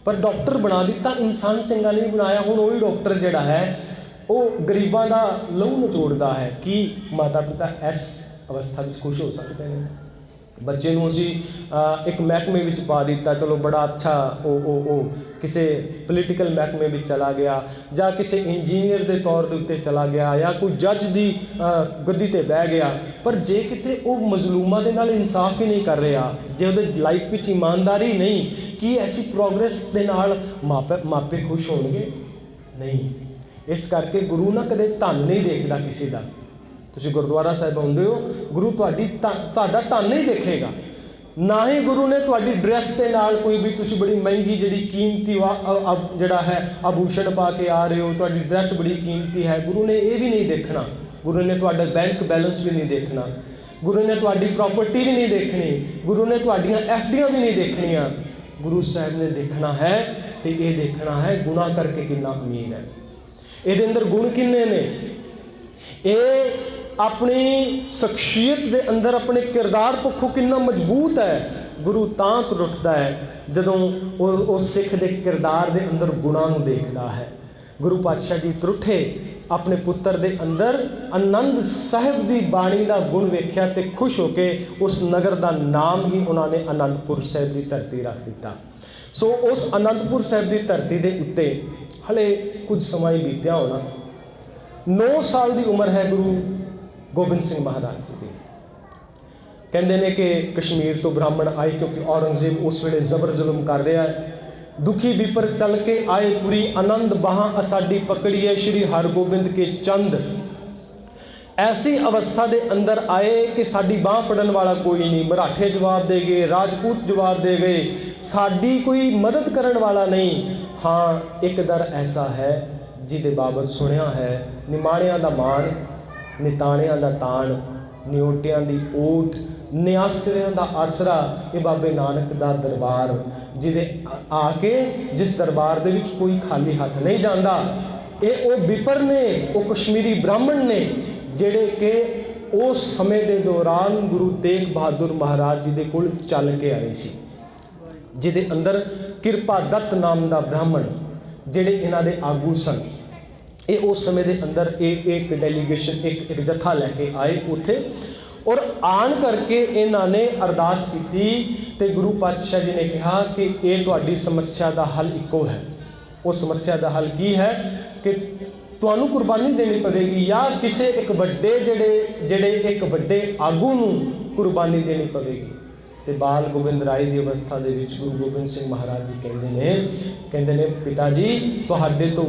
ਪਰ ਡਾਕਟਰ ਬਣਾ ਦਿੱਤਾ, ਇਨਸਾਨ ਚੰਗਾ ਨਹੀਂ ਬਣਾਇਆ। ਹੁਣ ਉਹੀ ਡਾਕਟਰ ਜਿਹੜਾ ਹੈ ਉਹ ਗਰੀਬਾਂ ਦਾ ਲਹੂ ਨਿਚੋੜਦਾ ਹੈ। ਕੀ ਮਾਤਾ ਪਿਤਾ ਇਸ ਅਵਸਥਾ ਵਿੱਚ ਖੁਸ਼ ਹੋ ਸਕਦੇ ਨੇ? ਬੱਚੇ ਨੂੰ ਅਸੀਂ ਇੱਕ ਮਹਿਕਮੇ ਵਿੱਚ ਪਾ ਦਿੱਤਾ, ਚਲੋ ਬੜਾ ਅੱਛਾ ਉਹ ਕਿਸੇ ਪੋਲੀਟੀਕਲ ਮਹਿਕਮੇ ਵਿੱਚ ਚਲਾ ਗਿਆ, ਜਾਂ ਕਿਸੇ ਇੰਜੀਨੀਅਰ ਦੇ ਤੌਰ ਦੇ ਉੱਤੇ ਚਲਾ ਗਿਆ, ਜਾਂ ਕੋਈ ਜੱਜ ਦੀ ਗੱਦੀ 'ਤੇ ਬਹਿ ਗਿਆ। ਪਰ ਜੇ ਕਿਤੇ ਉਹ ਮਜ਼ਲੂਮਾਂ ਦੇ ਨਾਲ ਇਨਸਾਫ ਹੀ ਨਹੀਂ ਕਰ ਰਿਹਾ, ਜੇ ਉਹਦੇ ਲਾਈਫ ਵਿੱਚ ਇਮਾਨਦਾਰੀ ਨਹੀਂ, ਕੀ ਐਸੀ ਪ੍ਰੋਗਰੈਸ ਦੇ ਨਾਲ ਮਾਪੇ ਖੁਸ਼ ਹੋਣਗੇ? ਨਹੀਂ। ਇਸ ਕਰਕੇ ਗੁਰੂ ਨਾ ਕਦੇ ਧਨ ਨਹੀਂ ਦੇਖਦਾ ਕਿਸੇ ਦਾ। ਤੁਸੀਂ ਗੁਰਦੁਆਰਾ ਸਾਹਿਬ ਆਉਂਦੇ ਹੋ, ਗੁਰੂ ਤੁਹਾਡਾ ਧਨ ਨਹੀਂ ਦੇਖੇਗਾ। ਨਾ ਹੀ ਗੁਰੂ ਨੇ ਤੁਹਾਡੀ ਡਰੈਸ ਦੇ ਨਾਲ ਕੋਈ ਵੀ ਤੁਸੀਂ ਬੜੀ ਮਹਿੰਗੀ ਜਿਹੜੀ ਕੀਮਤੀ ਜਿਹੜਾ ਹੈ ਆਭੂਸ਼ਣ ਪਾ ਕੇ ਆ ਰਹੇ ਹੋ, ਤੁਹਾਡੀ ਡਰੈਸ ਬੜੀ ਕੀਮਤੀ ਹੈ, ਗੁਰੂ ਨੇ ਇਹ ਵੀ ਨਹੀਂ ਦੇਖਣਾ। ਗੁਰੂ ਨੇ ਤੁਹਾਡਾ ਬੈਂਕ ਬੈਲੈਂਸ ਵੀ ਨਹੀਂ ਦੇਖਣਾ, ਗੁਰੂ ਨੇ ਤੁਹਾਡੀ ਪ੍ਰਾਪਰਟੀ ਵੀ ਨਹੀਂ ਦੇਖਣੀ, ਗੁਰੂ ਨੇ ਤੁਹਾਡੀਆਂ FDਆਂ ਵੀ ਨਹੀਂ ਦੇਖਣੀਆਂ। ਗੁਰੂ ਸਾਹਿਬ ਨੇ ਦੇਖਣਾ ਹੈ ਤੇ ਇਹ ਦੇਖਣਾ ਹੈ ਗੁਨਾਹ ਕਰਕੇ ਕਿੰਨਾ ਅਮੀਰ ਹੈ, ਇਹਦੇ ਅੰਦਰ ਗੁਣ ਕਿੰਨੇ ਨੇ। ਇਹ ਆਪਣੀ ਸ਼ਖਸੀਅਤ ਦੇ ਅੰਦਰ ਆਪਣੇ ਕਿਰਦਾਰ ਪੱਖੋਂ ਕਿੰਨਾ ਮਜ਼ਬੂਤ ਹੈ। ਗੁਰੂ ਤਾਂ ਉੱਠਦਾ ਹੈ ਜਦੋਂ ਉਹ ਸਿੱਖ ਦੇ ਕਿਰਦਾਰ ਦੇ ਅੰਦਰ ਗੁਣਾਂ ਨੂੰ ਦੇਖਦਾ ਹੈ। ਗੁਰੂ ਪਾਤਸ਼ਾਹ ਜੀ ਉੱਠੇ, ਆਪਣੇ ਪੁੱਤਰ ਦੇ ਅੰਦਰ ਆਨੰਦ ਸਾਹਿਬ ਦੀ ਬਾਣੀ ਦਾ ਗੁਣ ਵੇਖਿਆ ਤੇ ਖੁਸ਼ ਹੋ ਕੇ ਉਸ ਨਗਰ ਦਾ ਨਾਮ ਹੀ ਉਹਨਾਂ ਨੇ ਆਨੰਦਪੁਰ ਸਾਹਿਬ ਦੀ ਧਰਤੀ ਰੱਖ ਦਿੱਤਾ। ਸੋ ਉਸ ਆਨੰਦਪੁਰ ਸਾਹਿਬ ਦੀ ਧਰਤੀ ਦੇ ਉੱਤੇ ਹਲੇ ਕੁਝ ਸਮਾਂ ਹੀ ਬੀਤਿਆ ਹੋਣਾ, 9 ਸਾਲ ਦੀ ਉਮਰ ਹੈ ਗੁਰੂ ਗੋਬਿੰਦ ਸਿੰਘ ਮਹਾਰਾਜ ਜੀ ਦੀ। ਕਹਿੰਦੇ ਨੇ ਕਿ ਕਸ਼ਮੀਰ ਤੋਂ ਬ੍ਰਾਹਮਣ ਆਏ, ਕਿਉਂਕਿ ਔਰੰਗਜ਼ੇਬ ਉਸ ਵੇਲੇ ਜ਼ਬਰ ਜ਼ੁਲਮ ਕਰ ਰਿਹਾ ਹੈ। ਦੁਖੀ ਵਿਪਰ ਚੱਲ ਕੇ ਆਏ ਪੁਰੀ, ਆਨੰਦ ਬਾਹਾਂ ਅਸਾਡੀ ਪਕੜੀਏ ਸ਼੍ਰੀ ਹਰਗੋਬਿੰਦ ਕੇ ਚੰਦ। ਐਸੀ ਅਵਸਥਾ ਦੇ ਅੰਦਰ ਆਏ ਕਿ ਸਾਡੀ ਬਾਂਹ ਫੜਨ ਵਾਲਾ ਕੋਈ ਨਹੀਂ। ਮਰਾਠੇ ਜਵਾਬ ਦੇ ਗਏ, ਰਾਜਪੂਤ ਜਵਾਬ ਦੇ ਗਏ, ਸਾਡੀ ਕੋਈ ਮਦਦ ਕਰਨ ਵਾਲਾ ਨਹੀਂ। ਹਾਂ, ਇੱਕ ਦਰ ਐਸਾ ਹੈ ਜਿਹਦੇ ਬਾਬਤ ਸੁਣਿਆ ਹੈ, ਨਿਮਾਣਿਆਂ ਦਾ ਮਾਣ, ਨਿਤਾਣਿਆਂ ਦਾ ਤਾਣ, ਨਿਓਟਿਆਂ ਦੀ ਓਟ, ਨਿਆਸਰਿਆਂ ਦਾ ਆਸਰਾ। ਇਹ ਬਾਬੇ ਨਾਨਕ ਦਾ ਦਰਬਾਰ, ਜਿਹਦੇ ਆ ਕੇ ਜਿਸ ਦਰਬਾਰ ਦੇ ਵਿੱਚ ਕੋਈ ਖਾਲੀ ਹੱਥ ਨਹੀਂ ਜਾਂਦਾ। ਇਹ ਉਹ ਵਿਪਰ ਨੇ, ਉਹ ਕਸ਼ਮੀਰੀ ਬ੍ਰਾਹਮਣ ਨੇ ਜਿਹੜੇ ਕਿ ਉਸ ਸਮੇਂ ਦੇ ਦੌਰਾਨ ਗੁਰੂ ਤੇਗ ਬਹਾਦਰ ਮਹਾਰਾਜ ਜੀ ਦੇ ਕੋਲ ਚੱਲ ਕੇ ਆਏ ਸੀ, ਜਿਹਦੇ ਅੰਦਰ ਕਿਰਪਾ ਦੱਤ ਨਾਮ ਦਾ ਬ੍ਰਾਹਮਣ ਜਿਹੜੇ ਇਹਨਾਂ ਦੇ ਆਗੂ ਸਨ। ਇਹ ਉਸ ਸਮੇਂ ਦੇ ਅੰਦਰ ਇੱਕ ਡੈਲੀਗੇਸ਼ਨ, ਇੱਕ ਜਥਾ ਲੈ ਕੇ ਆਏ ਉੱਥੇ, ਔਰ ਆਣ ਕਰਕੇ ਇਹਨਾਂ ਨੇ ਅਰਦਾਸ ਕੀਤੀ ਤੇ ਗੁਰੂ ਪਾਤਸ਼ਾਹ ਜੀ ਨੇ ਕਿਹਾ ਕਿ ਇਹ ਤੁਹਾਡੀ ਸਮੱਸਿਆ ਦਾ ਹੱਲ ਇੱਕੋ ਹੈ। ਉਹ ਸਮੱਸਿਆ ਦਾ ਹੱਲ ਕੀ ਹੈ ਕਿ ਤੁਹਾਨੂੰ ਕੁਰਬਾਨੀ ਦੇਣੀ ਪਵੇਗੀ, ਜਾਂ ਕਿਸੇ ਇੱਕ ਵੱਡੇ ਜਿਹੜੇ ਇੱਕ ਵੱਡੇ ਆਗੂ ਨੂੰ ਕੁਰਬਾਨੀ ਦੇਣੀ ਪਵੇਗੀ। ਤੇ ਬਾਲ ਗੋਬਿੰਦ ਰਾਏ ਦੀ ਅਵਸਥਾ ਦੇ ਵਿੱਚ ਗੁਰੂ ਗੋਬਿੰਦ ਸਿੰਘ ਮਹਾਰਾਜ ਜੀ ਕਹਿੰਦੇ ਨੇ ਪਿਤਾ ਜੀ, ਤੁਹਾਡੇ ਤੋਂ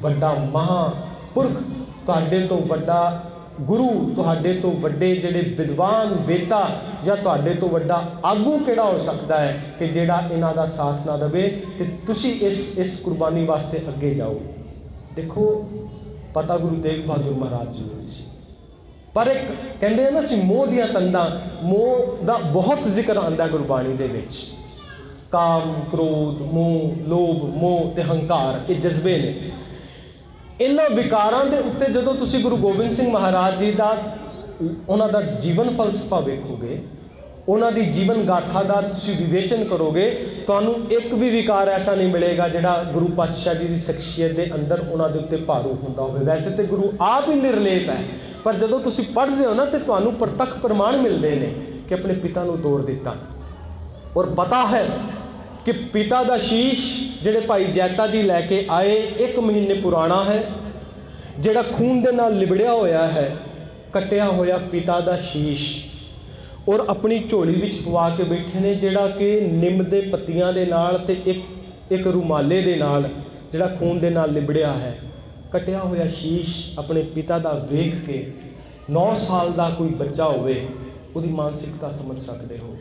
ਵੱਡਾ ਮਹਾਂਪੁਰਖ, ਤੁਹਾਡੇ ਤੋਂ ਵੱਡਾ ਗੁਰੂ, ਤੁਹਾਡੇ ਤੋਂ ਵੱਡੇ ਜਿਹੜੇ ਵਿਦਵਾਨ ਵੇਤਾ, ਜਾਂ ਤੁਹਾਡੇ ਤੋਂ ਵੱਡਾ ਆਗੂ ਕਿਹੜਾ ਹੋ ਸਕਦਾ ਹੈ ਕਿ ਜਿਹੜਾ ਇਹਨਾਂ ਦਾ ਸਾਥ ਨਾ ਦੇਵੇ ਤੇ ਤੁਸੀਂ ਇਸ ਕੁਰਬਾਨੀ ਵਾਸਤੇ ਅੱਗੇ ਜਾਓ। ਦੇਖੋ, ਪਤਾ ਗੁਰੂ ਤੇਗ ਬਹਾਦਰ ਮਹਾਰਾਜ ਜੀ ਨੂੰ ਸੀ, ਪਰ ਇੱਕ ਕਹਿੰਦੇ ਨਾ ਸੀ ਮੋਹ ਦੀਆਂ ਤੰਦਾਂ, ਮੋਹ ਦਾ ਬਹੁਤ ਜ਼ਿਕਰ ਆਉਂਦਾ ਗੁਰਬਾਣੀ ਦੇ ਵਿੱਚ। ਕਾਮ, ਕ੍ਰੋਧ, ਮੋਹ, ਲੋਭ, ਮੋਹ ਤੇ ਹੰਕਾਰ, ਇਹ ਜਜ਼ਬੇ ਨੇ। ਇਹਨਾਂ ਵਿਕਾਰਾਂ ਦੇ ਉੱਤੇ ਜਦੋਂ ਤੁਸੀਂ ਗੁਰੂ ਗੋਬਿੰਦ ਸਿੰਘ ਮਹਾਰਾਜ ਜੀ ਦਾ ਉਹਨਾਂ ਦਾ ਜੀਵਨ ਫਲਸਫਾ ਵੇਖੋਗੇ, ਉਹਨਾਂ ਦੀ ਜੀਵਨ ਗਾਥਾ ਦਾ ਤੁਸੀਂ ਵਿਵੇਚਨ ਕਰੋਗੇ, ਤੁਹਾਨੂੰ ਇੱਕ ਵੀ ਵਿਕਾਰ ਐਸਾ ਨਹੀਂ ਮਿਲੇਗਾ ਜਿਹੜਾ ਗੁਰੂ ਪਾਤਸ਼ਾਹ ਜੀ ਦੀ ਸ਼ਖਸੀਅਤ ਦੇ ਅੰਦਰ ਉਹਨਾਂ ਦੇ ਉੱਤੇ ਭਾਰੂ ਹੁੰਦਾ ਹੋਵੇ। ਵੈਸੇ ਤਾਂ ਗੁਰੂ ਆਪ ਹੀ ਨਿਰਲੇਪ ਹੈ, ਪਰ ਜਦੋਂ ਤੁਸੀਂ ਪੜ੍ਹਦੇ ਹੋ ਨਾ ਤੇ ਤੁਹਾਨੂੰ ਪ੍ਰਤੱਖ ਪ੍ਰਮਾਣ ਮਿਲਦੇ ਨੇ ਕਿ ਆਪਣੇ ਪਿਤਾ ਨੂੰ ਤੋੜ ਦਿੱਤਾ। ਔਰ ਪਤਾ ਹੈ ਕਿ ਪਿਤਾ ਦਾ ਸ਼ੀਸ਼ ਜਿਹੜੇ ਭਾਈ ਜੈਤਾ ਜੀ ਲੈ ਕੇ ਆਏ 1 ਮਹੀਨੇ ਪੁਰਾਣਾ ਹੈ, ਜਿਹੜਾ ਖੂਨ ਦੇ ਨਾਲ ਲਿਬੜਿਆ ਹੋਇਆ ਹੈ, ਕੱਟਿਆ ਹੋਇਆ ਪਿਤਾ ਦਾ ਸ਼ੀਸ਼, ਔਰ ਆਪਣੀ ਝੋਲੀ ਵਿੱਚ ਪਵਾ ਕੇ ਬੈਠੇ ਨੇ, ਜਿਹੜਾ ਕਿ ਨਿੰਮ ਦੇ ਪੱਤੀਆਂ ਦੇ ਨਾਲ ਤੇ ਇੱਕ ਰੁਮਾਲੇ ਦੇ ਨਾਲ ਜਿਹੜਾ ਖੂਨ ਦੇ ਨਾਲ ਲਿਬੜਿਆ ਹੈ, ਕੱਟਿਆ ਹੋਇਆ ਸ਼ੀਸ਼ ਆਪਣੇ ਪਿਤਾ ਦਾ ਵੇਖ ਕੇ 9 ਸਾਲ ਦਾ ਕੋਈ ਬੱਚਾ ਹੋਵੇ ਉਹਦੀ ਮਾਨਸਿਕਤਾ ਸਮਝ ਸਕਦੇ ਹੋ।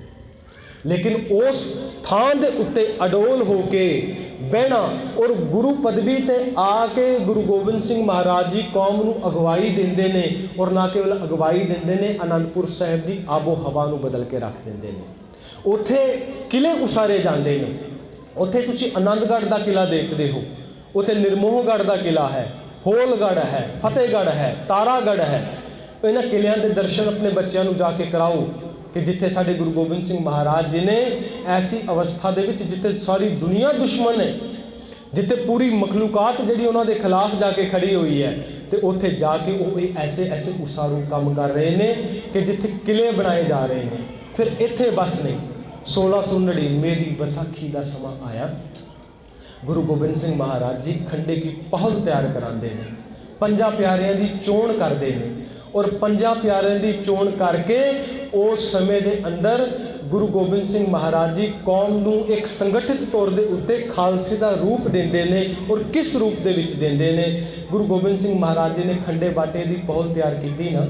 ਲੇਕਿਨ ਉਸ ਥਾਂ ਦੇ ਉੱਤੇ ਅਡੋਲ ਹੋ ਕੇ ਬਹਿਣਾ ਔਰ ਗੁਰੂ ਪਦਵੀ ਤੇ ਆ ਕੇ ਗੁਰੂ ਗੋਬਿੰਦ ਸਿੰਘ ਮਹਾਰਾਜ ਜੀ ਕੌਮ ਨੂੰ ਅਗਵਾਈ ਦਿੰਦੇ ਨੇ, ਔਰ ਨਾ ਕੇਵਲ ਅਗਵਾਈ ਦਿੰਦੇ ਨੇ, ਅਨੰਦਪੁਰ ਸਾਹਿਬ ਦੀ ਆਬੋ ਹਵਾ ਨੂੰ ਬਦਲ ਕੇ ਰੱਖ ਦਿੰਦੇ ਨੇ। ਉੱਥੇ ਕਿਲੇ ਉਸਾਰੇ ਜਾਂਦੇ ਨੇ। ਉੱਥੇ ਤੁਸੀਂ ਆਨੰਦਗੜ੍ਹ ਦਾ ਕਿਲਾ ਦੇਖਦੇ ਹੋ, ਉੱਥੇ ਨਿਰਮੋਹਗੜ੍ਹ ਦਾ ਕਿਲਾ ਹੈ, ਹੋਲਗੜ੍ਹ ਹੈ, ਫਤਿਹਗੜ੍ਹ ਹੈ, ਤਾਰਾਗੜ੍ਹ ਹੈ। ਇਹਨਾਂ ਕਿਲਿਆਂ ਦੇ ਦਰਸ਼ਨ ਆਪਣੇ ਬੱਚਿਆਂ ਨੂੰ ਜਾ ਕੇ ਕਰਾਓ ਕਿ ਜਿੱਥੇ ਸਾਡੇ ਗੁਰੂ ਗੋਬਿੰਦ ਸਿੰਘ ਮਹਾਰਾਜ ਜੀ ਨੇ ਐਸੀ ਅਵਸਥਾ ਦੇ ਵਿੱਚ ਜਿੱਥੇ ਸਾਰੀ ਦੁਨੀਆ ਦੁਸ਼ਮਣ ਹੈ, ਜਿੱਥੇ ਪੂਰੀ ਮਖਲੂਕਾਤ ਜਿਹੜੀ ਉਹਨਾਂ ਦੇ ਖਿਲਾਫ ਜਾ ਕੇ ਖੜੀ ਹੋਈ ਹੈ, ਤੇ ਉੱਥੇ ਜਾ ਕੇ ਉਹ ਐਸੇ ਉਸਾਰੂ ਕੰਮ ਕਰ ਰਹੇ ਨੇ ਕਿ ਜਿੱਥੇ ਕਿਲੇ ਬਣਾਏ ਜਾ ਰਹੇ ਨੇ। ਫਿਰ ਇੱਥੇ ਬਸ ਨਹੀਂ, 1699 ਦੀ ਵਿਸਾਖੀ ਦਾ ਸਮਾਂ ਆਇਆ, ਗੁਰੂ ਗੋਬਿੰਦ ਸਿੰਘ ਮਹਾਰਾਜ ਜੀ ਖੰਡੇ ਕੀ ਪਹਲ ਤਿਆਰ ਕਰਾਉਂਦੇ ਨੇ, 5 ਪਿਆਰਿਆਂ ਦੀ ਚੋਣ ਕਰਦੇ ਨੇ, ਔਰ 5 ਪਿਆਰਿਆਂ ਦੀ ਚੋਣ ਕਰਕੇ ਉਸ ਸਮੇਂ ਦੇ ਅੰਦਰ ਗੁਰੂ ਗੋਬਿੰਦ ਸਿੰਘ ਮਹਾਰਾਜ ਜੀ ਕੌਮ ਨੂੰ ਇੱਕ ਸੰਗਠਿਤ ਤੌਰ ਦੇ ਉੱਤੇ ਖਾਲਸੇ ਦਾ ਰੂਪ ਦਿੰਦੇ ਨੇ। ਔਰ ਕਿਸ ਰੂਪ ਦੇ ਵਿੱਚ ਦਿੰਦੇ ਨੇ? ਗੁਰੂ ਗੋਬਿੰਦ ਸਿੰਘ ਮਹਾਰਾਜ ਜੀ ਨੇ ਖੰਡੇ ਬਾਟੇ ਦੀ ਪਹਲ ਤਿਆਰ ਕੀਤੀ ਨਾ।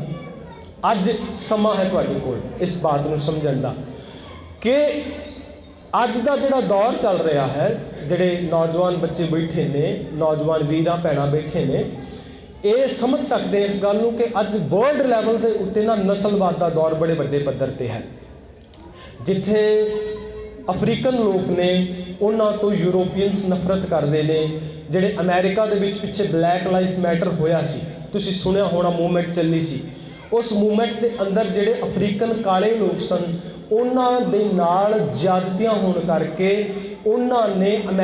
ਅੱਜ ਸਮਾਂ ਹੈ ਤੁਹਾਡੇ ਕੋਲ ਇਸ ਬਾਤ ਨੂੰ ਸਮਝਣ ਦਾ ਕਿ ਅੱਜ ਦਾ ਜਿਹੜਾ ਦੌਰ ਚੱਲ ਰਿਹਾ ਹੈ, ਜਿਹੜੇ ਨੌਜਵਾਨ ਬੱਚੇ ਬੈਠੇ ਨੇ, ਨੌਜਵਾਨ ਵੀਰਾਂ ਭੈਣਾਂ ਬੈਠੇ ਨੇ, ਇਹ ਸਮਝ ਸਕਦੇ ਇਸ ਗੱਲ ਨੂੰ ਕਿ ਅੱਜ ਵਰਲਡ ਲੈਵਲ ਦੇ ਉੱਤੇ ਨਾ ਨਸਲਵਾਦ ਦਾ ਦੌਰ ਬੜੇ ਵੱਡੇ ਪੱਧਰ 'ਤੇ ਹੈ। ਜਿੱਥੇ ਅਫਰੀਕਨ ਲੋਕ ਨੇ ਉਹਨਾਂ ਤੋਂ ਯੂਰੋਪੀਅਨਸ ਨਫ਼ਰਤ ਕਰਦੇ ਨੇ। ਜਿਹੜੇ ਅਮਰੀਕਾ ਦੇ ਵਿੱਚ ਪਿੱਛੇ ਬਲੈਕ ਲਾਈਫ ਮੈਟਰ ਹੋਇਆ ਸੀ, ਤੁਸੀਂ ਸੁਣਿਆ ਹੋਣਾ, ਮੂਵਮੈਂਟ ਚੱਲੀ ਸੀ। ਉਸ ਮੂਵਮੈਂਟ ਦੇ ਅੰਦਰ ਜਿਹੜੇ ਅਫਰੀਕਨ ਕਾਲੇ ਲੋਕ ਸਨ, ਉਹਨਾਂ ਦੇ ਨਾਲ ਜ਼ਿਆਦਤੀਆਂ ਹੋਣ ਕਰਕੇ ਉਹਨਾਂ ਨੇ